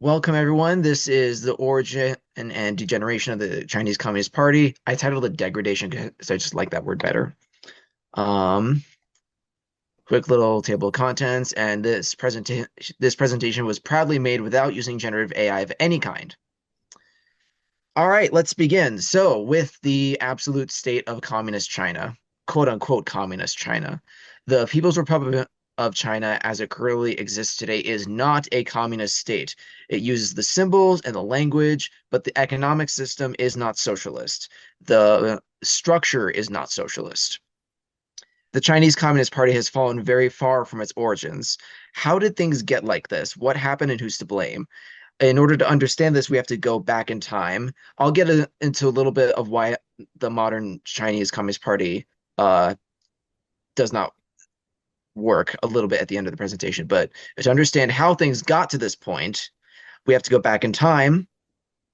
Welcome, everyone. This is the origin and degeneration of the Chinese Communist Party. I titled it Degradation because I just like that word better. Um, Quick little table of contents, and this presentation was proudly made without using generative AI of any kind. All right, let's begin. So, with the absolute state of communist China, quote unquote communist China, the People's Republic of China, as it currently exists today, is not a communist state. It uses the symbols and the language, but the economic system is not socialist. The structure is not socialist. The Chinese Communist Party has fallen very far from its origins. How did things get like this? What happened and who's to blame? In order to understand this, we have to go back in time. I'll get into a little bit of why the modern Chinese Communist Party uh, does not work a little bit at the end of the presentation. But to understand how things got to this point, we have to go back in time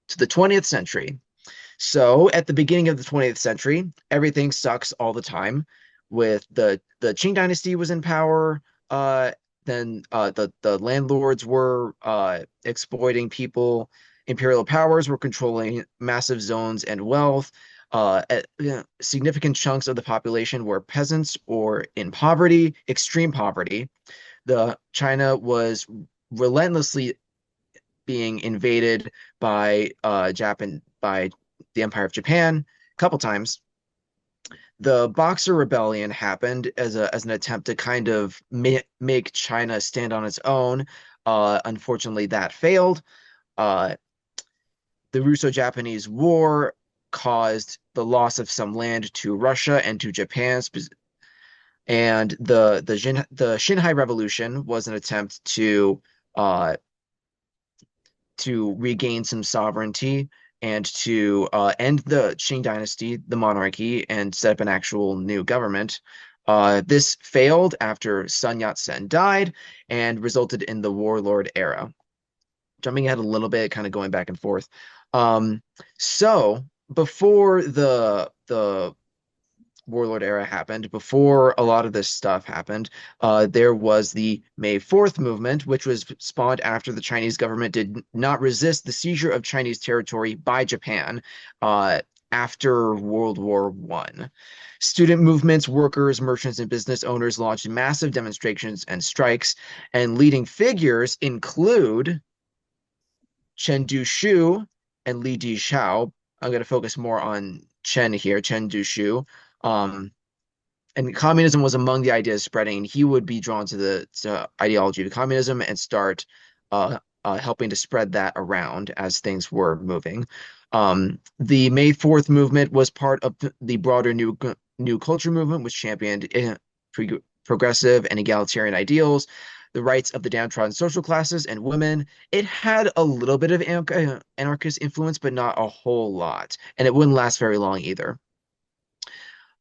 to the 20th century. So at the beginning of the 20th century, everything sucks all the time. With the Qing dynasty was in power, then the landlords were exploiting people. Imperial powers were controlling massive zones and wealth. Significant chunks of the population were peasants or in poverty, extreme poverty. The China was relentlessly being invaded by the Empire of Japan a couple times. The Boxer Rebellion happened as an attempt to kind of make China stand on its own. Unfortunately, that failed. Uh, the Russo-Japanese War caused the loss of some land to Russia and to Japan, and the Xinhai Revolution was an attempt uh, to regain some sovereignty and to end the Qing dynasty, the monarchy, and set up an actual new government. This failed after Sun Yat-sen died and resulted in the Warlord Era. Jumping ahead a little bit, kind of going back and forth. Um, so before the Warlord Era happened, before a lot of this stuff happened, there was the May 4th movement, which was spawned after the Chinese government did not resist the seizure of Chinese territory by Japan after World War I. Student movements, workers, merchants, and business owners launched massive demonstrations and strikes, and leading figures include Chen Duxiu and Li Dishao. I'm going to focus more on Chen here, Chen Duxiu. Um, and communism was among the ideas spreading. He would be drawn to the ideology of communism and start helping to spread that around as things were moving. The May 4th movement was part of the broader new culture movement, which championed progressive and egalitarian ideals, the rights of the downtrodden social classes and women. It had a little bit of anarchist influence, but not a whole lot, and it wouldn't last very long either.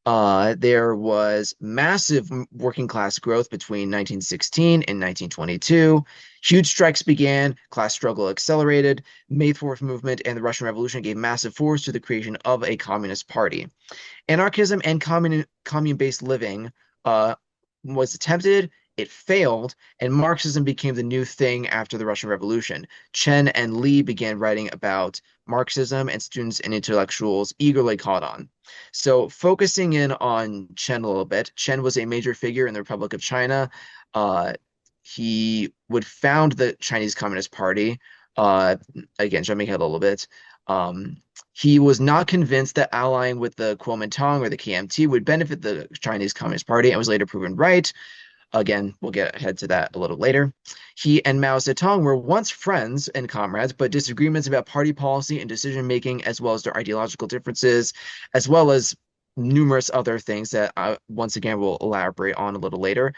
There was massive working class growth between 1916 and 1922. Huge strikes began, class struggle accelerated. May 4th movement and the Russian Revolution gave massive force to the creation of a communist party. Anarchism and commune-based living was attempted, it failed, and Marxism became the new thing after the Russian Revolution. Chen and Li began writing about Marxism, and students and intellectuals eagerly caught on. So, focusing in on Chen a little bit, Chen was a major figure in the Republic of China. He would found the Chinese Communist Party. Again, jumping ahead a little bit. He was not convinced that allying with the Kuomintang or the KMT would benefit the Chinese Communist Party and was later proven right. Again, we'll get ahead to that a little later. He and Mao Zedong were once friends and comrades, but disagreements about party policy and decision making, as well as their ideological differences, as well as numerous other things that I once again will elaborate on a little later,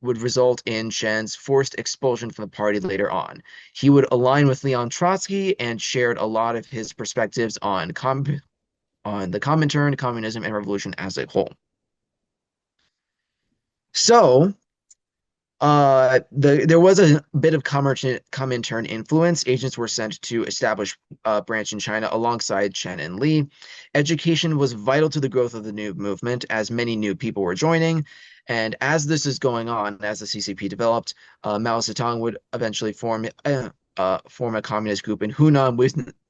would result in Chen's forced expulsion from the party later on. He would align with Leon Trotsky and shared a lot of his perspectives on the Comintern, communism, and revolution as a whole. So, there was a bit of Comintern influence. Agents were sent to establish a branch in China alongside Chen and Li. Education was vital to the growth of the new movement, as many new people were joining. And as this is going on, as the CCP developed, Mao Zedong would eventually form form a communist group in Hunan,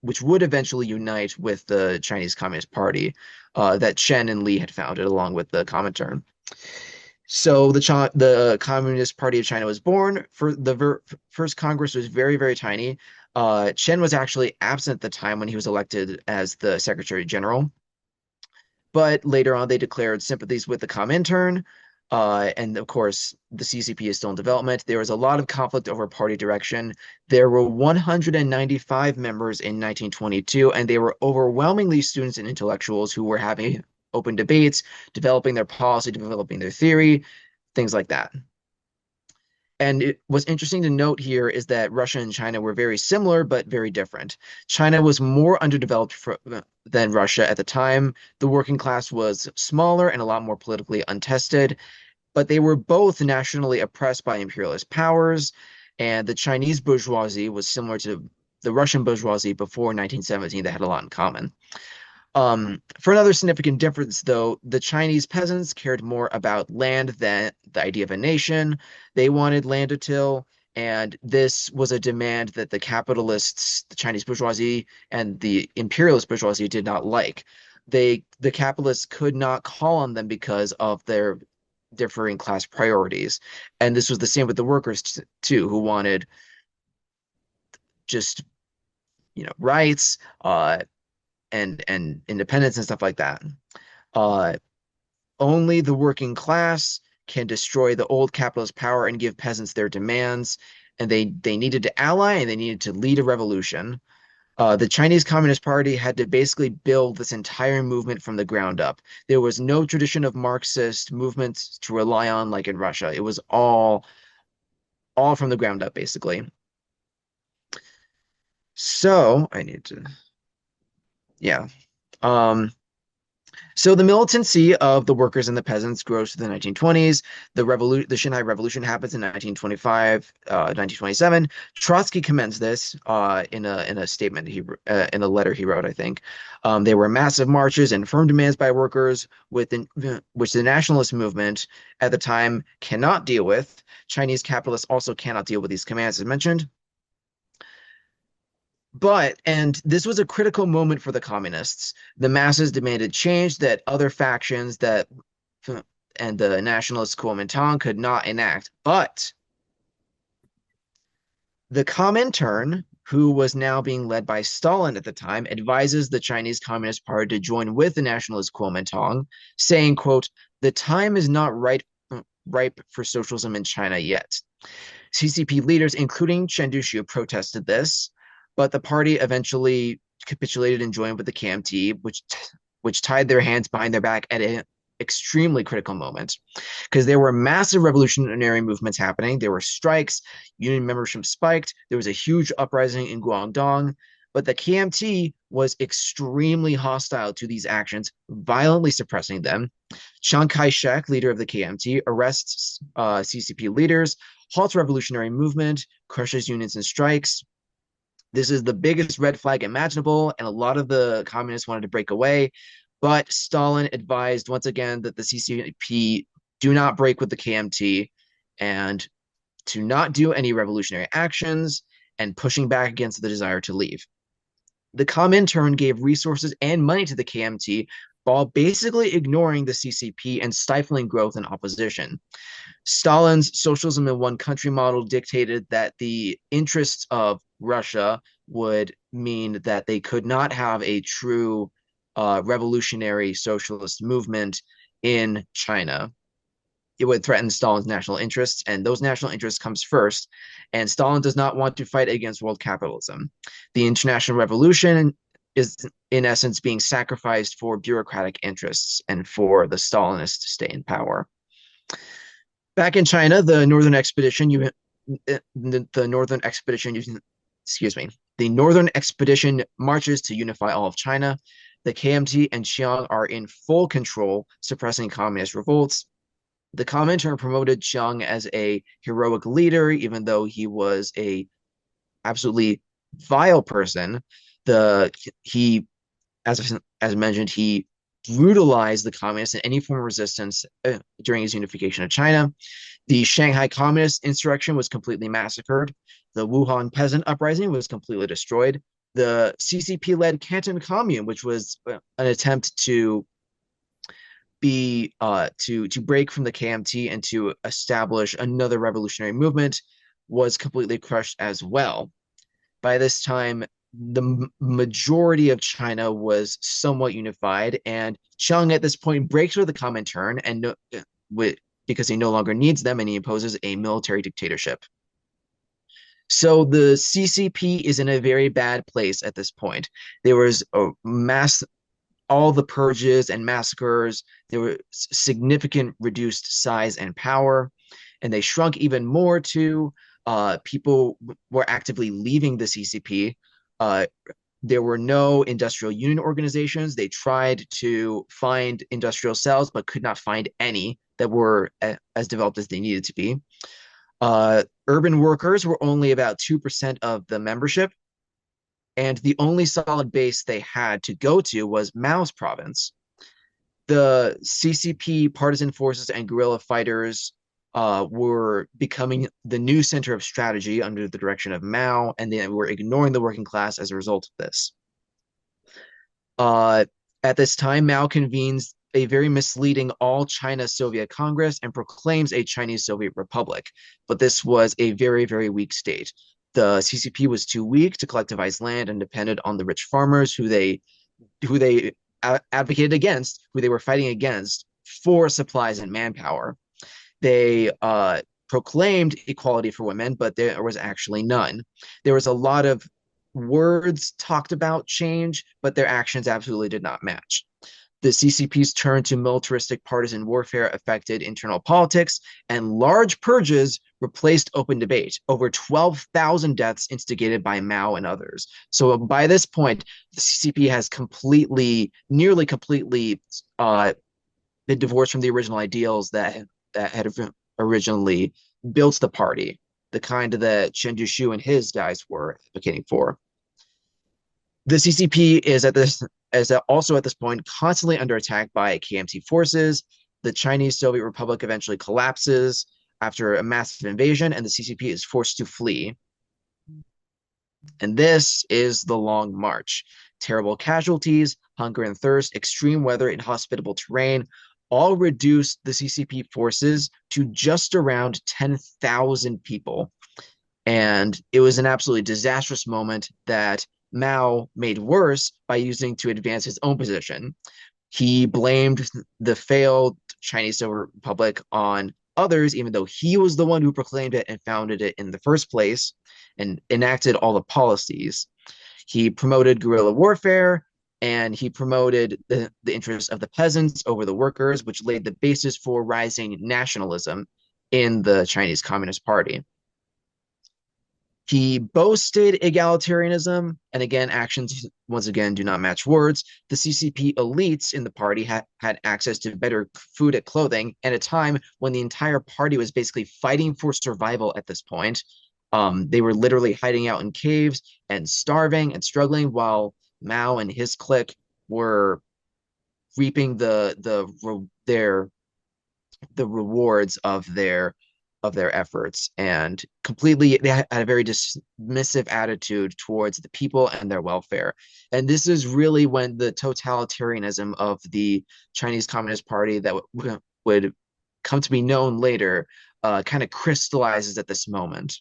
which would eventually unite with the Chinese Communist Party that Chen and Li had founded, along with the Comintern. So the Communist Party of China was born. For the first Congress was very, very tiny. Chen was actually absent at the time when he was elected as the Secretary General. But later on, they declared sympathies with the Comintern. And of course, the CCP is still in development. There was a lot of conflict over party direction. There were 195 members in 1922, and they were overwhelmingly students and intellectuals who were having open debates, developing their policy, developing their theory, things like that. And what's interesting to note here is that Russia and China were very similar, but very different. China was more underdeveloped than Russia at the time. The working class was smaller and a lot more politically untested, but they were both nationally oppressed by imperialist powers. And the Chinese bourgeoisie was similar to the Russian bourgeoisie before 1917. They had a lot in common. For another significant difference, though, the Chinese peasants cared more about land than the idea of a nation. They wanted land to till, and this was a demand that the capitalists, the Chinese bourgeoisie, and the imperialist bourgeoisie did not like. The capitalists could not call on them because of their differing class priorities, and this was the same with the workers too, who wanted just rights, and independence and stuff like that. Uh, Only the working class can destroy the old capitalist power and give peasants their demands. And they needed to ally and they needed to lead a revolution. The Chinese Communist Party had to basically build this entire movement from the ground up. There was no tradition of Marxist movements to rely on like in Russia. It was all from the ground up, basically. So I need to, yeah. Um, So the militancy of the workers and the peasants grows to the 1920s. The Shanghai Revolution happens in 1925, 1927. Trotsky commends this in a statement in a letter he wrote, I think. There were massive marches and firm demands by workers which the nationalist movement at the time cannot deal with. Chinese capitalists also cannot deal with these commands, as mentioned. And this was a critical moment for the communists. The masses demanded change that other factions and the nationalist Kuomintang could not enact. But the Comintern, who was now being led by Stalin at the time, advises the Chinese Communist Party to join with the nationalist Kuomintang, saying, quote, "The time is not ripe for socialism in China yet." CCP leaders, including Chen Duxiu, protested this, but the party eventually capitulated and joined with the KMT, which tied their hands behind their back at an extremely critical moment, because there were massive revolutionary movements happening. There were strikes, union membership spiked. There was a huge uprising in Guangdong, but the KMT was extremely hostile to these actions, violently suppressing them. Chiang Kai-shek, leader of the KMT, arrests CCP leaders, halts revolutionary movement, crushes unions and strikes. This is the biggest red flag imaginable, and a lot of the communists wanted to break away. But Stalin advised once again that the CCP do not break with the KMT and to not do any revolutionary actions, and pushing back against the desire to leave. The Comintern gave resources and money to the KMT while basically ignoring the CCP and stifling growth and opposition. Stalin's socialism in one country model dictated that the interests of Russia would mean that they could not have a true revolutionary socialist movement in China. It would threaten Stalin's national interests, and those national interests comes first. And Stalin does not want to fight against world capitalism. The international revolution is, in essence, being sacrificed for bureaucratic interests and for the Stalinists to stay in power. Back in China, the Northern Expedition, the Northern Expedition marches to unify all of China. The KMT and Chiang are in full control, suppressing communist revolts. The Comintern promoted Chiang as a heroic leader, even though he was a absolutely vile person. He, as mentioned, he brutalized the communists and any form of resistance during his unification of China. The Shanghai Communist insurrection was completely massacred. The Wuhan peasant uprising was completely destroyed. The CCP-led Canton Commune, which was an attempt to to break from the KMT and to establish another revolutionary movement, was completely crushed as well. By this time, the majority of China was somewhat unified, and Chiang at this point breaks with the Comintern and because he no longer needs them, and he imposes a military dictatorship. So the CCP is in a very bad place at this point. There was a mass, all the purges and massacres. There were significant reduced size and power, and they shrunk even more too. People were actively leaving the CCP. Uh, there were no industrial union organizations. They tried to find industrial cells, but could not find any that were as developed as they needed to be. Urban workers were only about 2% of the membership, and the only solid base they had to go to was Mao's province. The CCP partisan forces and guerrilla fighters were becoming the new center of strategy under the direction of Mao, and they were ignoring the working class as a result of this. Uh, at this time, Mao convenes a very misleading All China Soviet Congress and proclaims a Chinese Soviet Republic. But this was a very, very weak state. The CCP was too weak to collectivize land and depended on the rich farmers who they advocated against, who they were fighting against for supplies and manpower. They proclaimed equality for women, but there was actually none. There was a lot of words talked about change, but their actions absolutely did not match. The CCP's turn to militaristic partisan warfare affected internal politics, and large purges replaced open debate. Over 12,000 deaths instigated by Mao and others. So by this point, the CCP has nearly completely been divorced from the original ideals that had originally built the party, the kind that Chen Duxiu and his guys were advocating for. The CCP is also at this point constantly under attack by KMT forces. The Chinese Soviet Republic eventually collapses after a massive invasion, and the CCP is forced to flee. And this is the Long March. Terrible casualties, hunger and thirst, extreme weather, inhospitable terrain all reduced the CCP forces to just around 10,000 people. And it was an absolutely disastrous moment that Mao made worse by using to advance his own position. He blamed the failed Chinese Soviet Republic on others, even though he was the one who proclaimed it and founded it in the first place and enacted all the policies. He promoted guerrilla warfare, and he promoted the interests of the peasants over the workers, which laid the basis for rising nationalism in the Chinese Communist Party. He boasted egalitarianism, and again, actions once again do not match words. The CCP elites in the party had access to better food and clothing at a time when the entire party was basically fighting for survival at this point. They were literally hiding out in caves and starving and struggling, while Mao and his clique were reaping the rewards of their efforts, and completely they had a very dismissive attitude towards the people and their welfare. And this is really when the totalitarianism of the Chinese Communist Party that would come to be known later kind of crystallizes at this moment.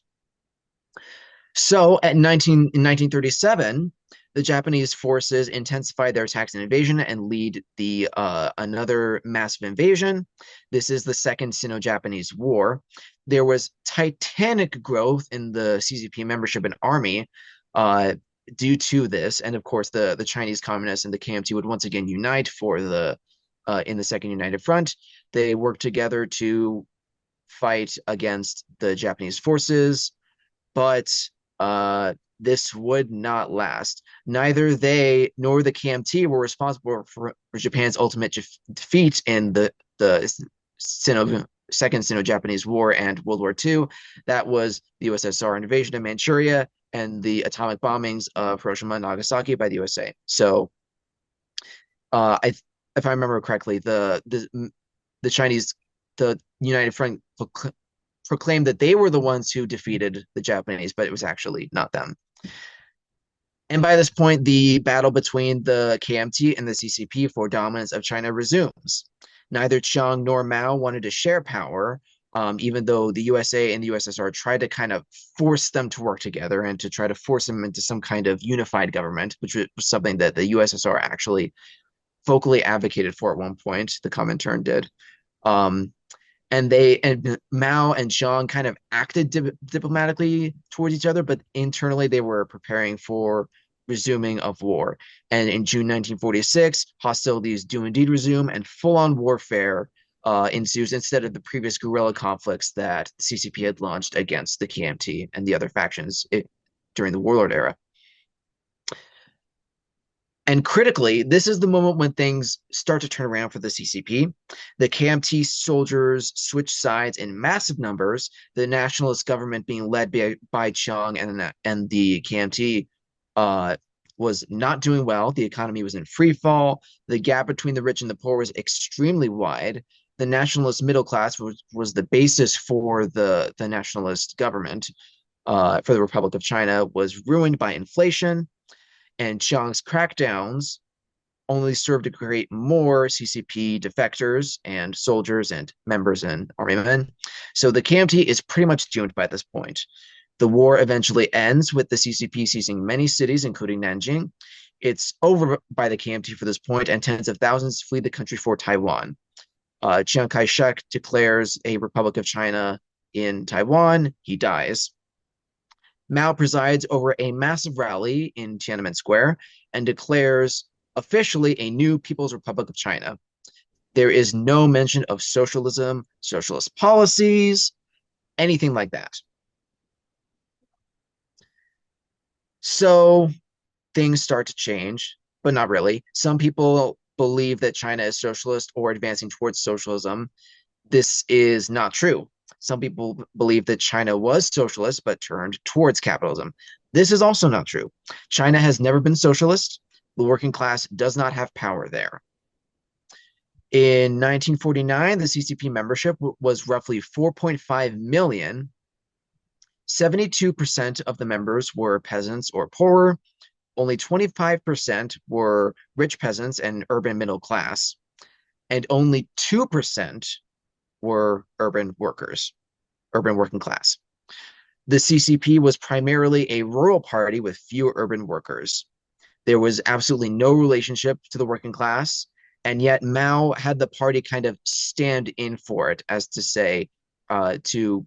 So in 1937, the Japanese forces intensified their attacks and invasion and lead the another massive invasion. This is the Second Sino-Japanese War. There was titanic growth in the CCP membership and army due to this, and of course the Chinese Communists and the KMT would once again unite for the in the Second United Front. They worked together to fight against the Japanese forces, but this would not last. Neither they nor the KMT were responsible for Japan's ultimate defeat in the Second Sino-Japanese War and World War II. That was the USSR invasion of Manchuria and the atomic bombings of Hiroshima and Nagasaki by the USA. So if I remember correctly, the Chinese, the United Front proclaimed that they were the ones who defeated the Japanese, but it was actually not them. And by this point, the battle between the KMT and the CCP for dominance of China resumes. Neither Chiang nor Mao wanted to share power, even though the USA and the USSR tried to kind of force them to work together and to try to force them into some kind of unified government, which was something that the USSR actually vocally advocated for at one point. The Comintern did. Um, and Mao and Chiang kind of acted diplomatically towards each other, but internally they were preparing for resuming of war. And in June 1946, hostilities do indeed resume, and full-on warfare ensues instead of the previous guerrilla conflicts that the CCP had launched against the KMT and the other factions during the Warlord Era. And critically, this is the moment when things start to turn around for the CCP. The KMT soldiers switch sides in massive numbers. The nationalist government being led by Chiang and the KMT was not doing well. The economy was in free fall. The gap between the rich and the poor was extremely wide. The nationalist middle class was the basis for the nationalist government for the Republic of China was ruined by inflation, and Chiang's crackdowns only served to create more CCP defectors and soldiers and members and army men. So the KMT is pretty much doomed by this point. The war eventually ends with the CCP seizing many cities, including Nanjing. It's over by the KMT for this point, and tens of thousands flee the country for Taiwan. Chiang Kai-shek declares a Republic of China in Taiwan. He dies. Mao presides over a massive rally in Tiananmen Square and declares officially a new People's Republic of China. There is no mention of socialism, socialist policies, anything like that. So things start to change, but not really. Some people believe that China is socialist or advancing towards socialism. This is not true. Some people believe that China was socialist but turned towards capitalism. This is also not true. China has never been socialist. The working class does not have power there. In 1949, the CCP membership was roughly 4.5 million. 72% of the members were peasants or poorer. Only 25% were rich peasants and urban middle class. And only 2% were urban workers, urban working class. The CCP was primarily a rural party with few urban workers. There was absolutely no relationship to the working class, and yet Mao had the party kind of stand in for it, as to say, to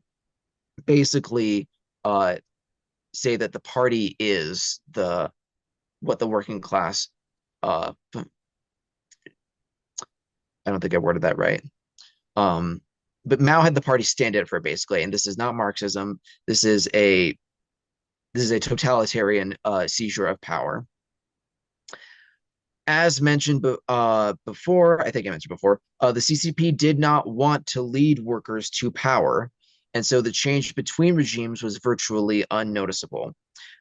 basically say that the party is what the working class. I don't think I worded that right. But Mao had the party stand in for it basically, and this is not Marxism. This is a totalitarian seizure of power. As mentioned before, I think I mentioned before, the CCP did not want to lead workers to power, and so the change between regimes was virtually unnoticeable.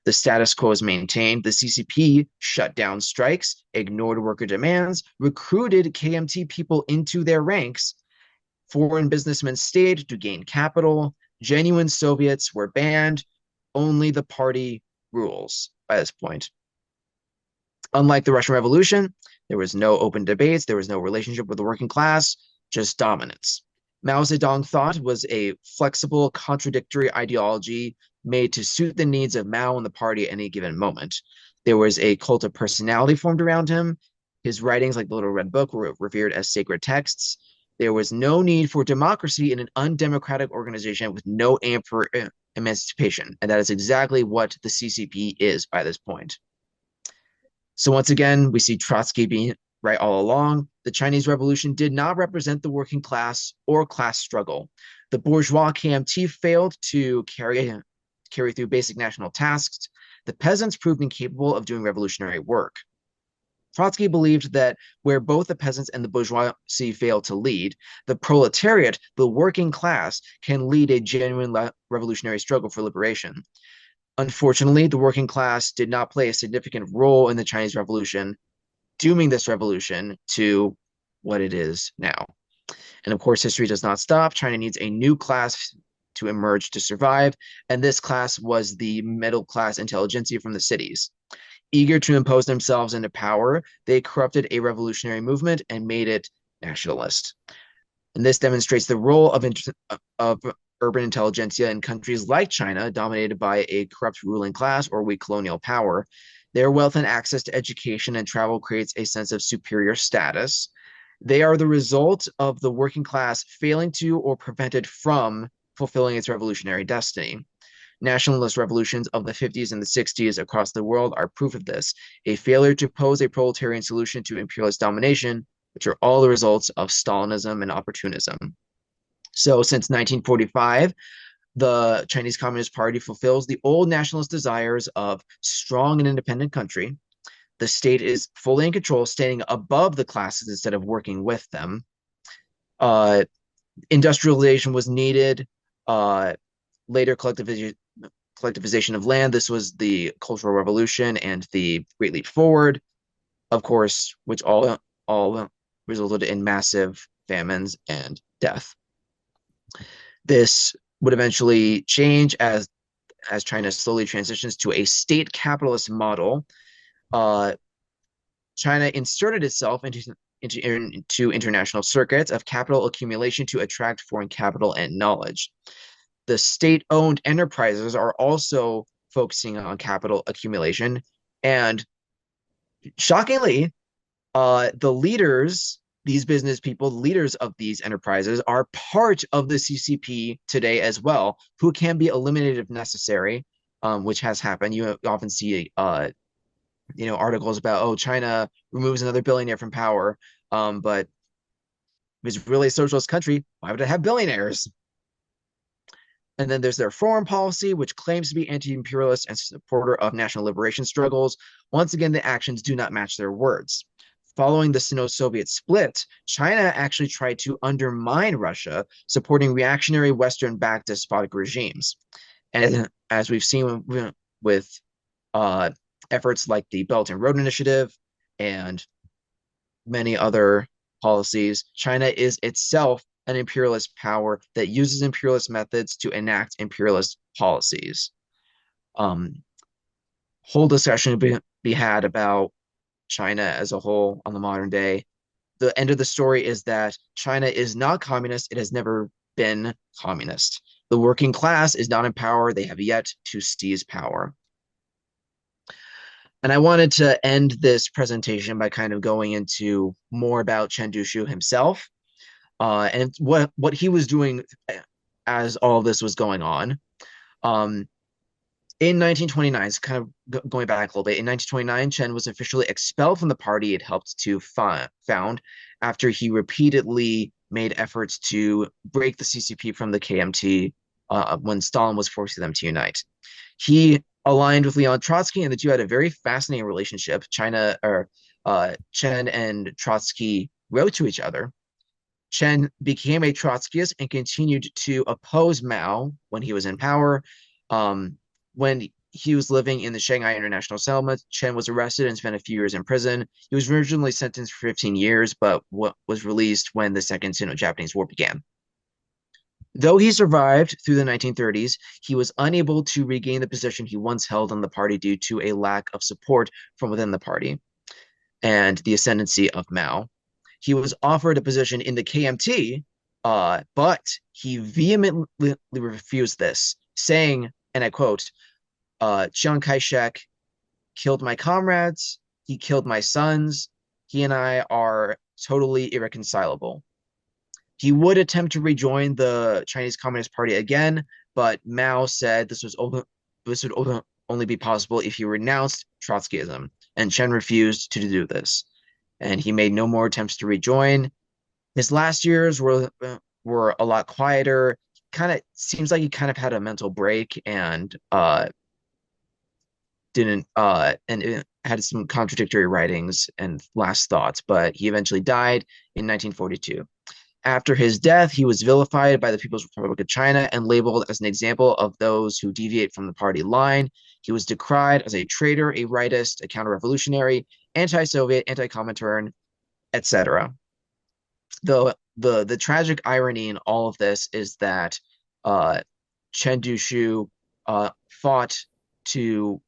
The status quo is maintained. The CCP shut down strikes, ignored worker demands, recruited KMT people into their ranks. Foreign businessmen stayed to gain capital. Genuine Soviets were banned. Only the party rules by this point. Unlike the Russian Revolution, there was no open debates, there was no relationship with the working class, just dominance. Mao Zedong thought was a flexible, contradictory ideology made to suit the needs of Mao and the party at any given moment. There was a cult of personality formed around him. His writings, like the Little Red Book, were revered as sacred texts. There was no need for democracy in an undemocratic organization with no aim for emancipation. And that is exactly what the CCP is by this point. So once again, we see Trotsky being right all along. The Chinese Revolution did not represent the working class or class struggle. The bourgeois KMT failed to carry through basic national tasks. The peasants proved incapable of doing revolutionary work. Trotsky believed that where both the peasants and the bourgeoisie fail to lead, the proletariat, the working class, can lead a genuine revolutionary struggle for liberation. Unfortunately, the working class did not play a significant role in the Chinese Revolution, dooming this revolution to what it is now. And of course, history does not stop. China needs a new class to emerge to survive. And this class was the middle class intelligentsia from the cities. Eager to impose themselves into power, they corrupted a revolutionary movement and made it nationalist. And this demonstrates the role of urban intelligentsia in countries like China, dominated by a corrupt ruling class or weak colonial power. Their wealth and access to education and travel creates a sense of superior status. They are the result of the working class failing to or prevented from fulfilling its revolutionary destiny. Nationalist revolutions of the 50s and the 60s across the world are proof of this, a failure to pose a proletarian solution to imperialist domination, which are all the results of Stalinism and opportunism. So since 1945, the Chinese Communist Party fulfills the old nationalist desires of strong and independent country. The state is fully in control, standing above the classes instead of working with them. Industrialization was needed. Later collectivization of land. This was the Cultural Revolution and the Great Leap Forward, of course, which all resulted in massive famines and death. This would eventually change as China slowly transitions to a state capitalist model. China inserted itself into international circuits of capital accumulation to attract foreign capital and knowledge. The state-owned enterprises are also focusing on capital accumulation, and shockingly, the leaders, these business people, the leaders of these enterprises, are part of the CCP today as well, who can be eliminated if necessary, which has happened. You often see, articles about, oh, China removes another billionaire from power, but if it's really a socialist country, why would it have billionaires? And then there's their foreign policy, which claims to be anti-imperialist and supporter of national liberation struggles. Once again, the actions do not match their words. Following the Sino-Soviet split, China actually tried to undermine Russia, supporting reactionary Western-backed despotic regimes. And as we've seen with efforts like the Belt and Road Initiative and many other policies, China is itself an imperialist power that uses imperialist methods to enact imperialist policies. Whole discussion to be had about China as a whole on the modern day. The end of the story is that China is not communist. It has never been communist. The working class is not in power. They have yet to seize power. And I wanted to end this presentation by kind of going into more about Chen Duxiu himself, and what he was doing as all this was going on. In 1929, so kind of going back a little bit, in 1929, Chen was officially expelled from the party it helped to found after he repeatedly made efforts to break the CCP from the KMT when Stalin was forcing them to unite. He aligned with Leon Trotsky, and the two had a very fascinating relationship. Chen and Trotsky wrote to each other. Chen became a Trotskyist and continued to oppose Mao when he was in power. When he was living in the Shanghai International Settlement, Chen was arrested and spent a few years in prison. He was originally sentenced for 15 years, but was released when the Second Sino-Japanese War began. Though he survived through the 1930s, he was unable to regain the position he once held in the party due to a lack of support from within the party and the ascendancy of Mao. He was offered a position in the KMT, but he vehemently refused this, saying, and I quote, Chiang Kai-shek killed my comrades, he killed my sons, he and I are totally irreconcilable. He would attempt to rejoin the Chinese Communist Party again, but Mao said this would only be possible if he renounced Trotskyism, and Chen refused to do this. And he made no more attempts to rejoin. His last years were a lot quieter. Kind of seems like he kind of had a mental break and didn't and it had some contradictory writings and last thoughts, but he eventually died in 1942. After his death, he was vilified by the People's Republic of China and labeled as an example of those who deviate from the party line. He was decried as a traitor, a rightist, a counter-revolutionary, anti-Soviet, anti-Comintern, etc. The tragic irony in all of this is that uh, Chen Duxiu fought to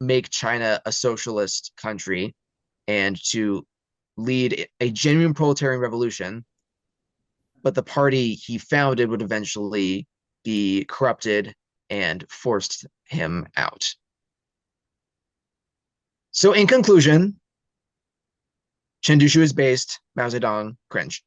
make China a socialist country and to lead a genuine proletarian revolution, but the party he founded would eventually be corrupted and forced him out. So, in conclusion, Chen Duxiu is based, Mao Zedong cringe.